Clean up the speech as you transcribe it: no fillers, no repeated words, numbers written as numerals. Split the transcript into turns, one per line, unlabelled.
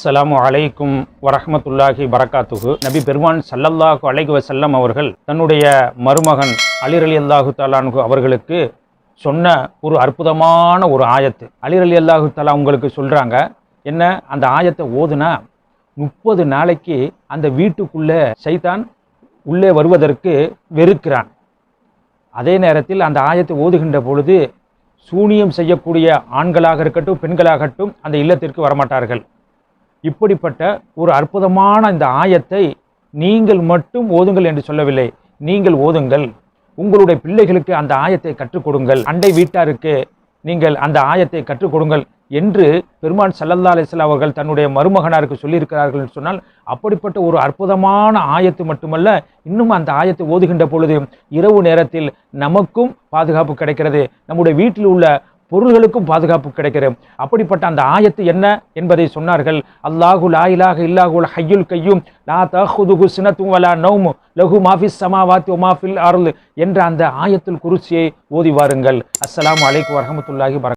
அஸ்ஸலாமு அலைக்கும் வரஹ்மத்துல்லாஹி பரக்காத்துஹு. நபி பெருமான் ஸல்லல்லாஹு அலைஹி வஸல்லம் அவர்கள் தன்னுடைய மருமகன் அலி ரலியல்லாஹு தஆலா அன்ஹு அவர்களுக்கு சொன்ன ஒரு அற்புதமான ஒரு ஆயத்து. அலி ரலியல்லாஹு தஆலா உங்களுக்கு சொல்கிறாங்க, என்ன அந்த ஆயத்தை ஓதுனா 30 நாளைக்கு அந்த வீட்டுக்குள்ளே சைத்தான் உள்ளே வருவதற்கு வெறுக்கிறான். அதே நேரத்தில் அந்த ஆயத்தை ஓதுகின்ற பொழுது சூனியம் செய்யக்கூடிய ஆண்களாக இருக்கட்டும் பெண்களாகட்டும் அந்த இல்லத்திற்கு வரமாட்டார்கள். இப்படிப்பட்ட ஒரு அற்புதமான இந்த ஆயத்தை நீங்கள் மட்டும் ஓதுங்கள் என்று சொல்லவில்லை, நீங்கள் ஓதுங்கள், உங்களுடைய பிள்ளைகளுக்கு அந்த ஆயத்தை கற்றுக் கொடுங்கள், அண்டை வீட்டாருக்கு நீங்கள் அந்த ஆயத்தை கற்றுக் கொடுங்கள் என்று பெருமான் ஸல்லல்லாஹு அலைஹி வஸல்லம் அவர்கள் தன்னுடைய மருமகனாருக்கு சொல்லியிருக்கிறார்கள் என்று சொன்னால், அப்படிப்பட்ட ஒரு அற்புதமான ஆயத்து மட்டுமல்ல, இன்னும் அந்த ஆயத்தை ஓதுகின்ற பொழுது இரவு நேரத்தில் நமக்கும் பாதுகாப்பு கிடைக்கிறது, நம்முடைய வீட்டில் உள்ள பொருள்களுக்கும் பாதுகாப்பு கிடைக்கிறது. அப்படிப்பட்ட அந்த ஆயத்து என்ன என்பதை சொன்னார்கள். அல்லாஹு லா இலாஹ இல்லாஹுல் ஹய்யுல் கய்யூம் லா தஅஹுதுஹு சினத்தும் வலா நௌம் லஹு மா ஃபிஸ் ஸமாவாத்தி வ மா ஃபில் அர்ள் என்ற அந்த ஆயத்துல் குர்சியை ஓதி வாருங்கள். அஸ்ஸலாமு அலைக்கும் வரஹ்மத்துல்லாஹி வபரகாத்துஹு.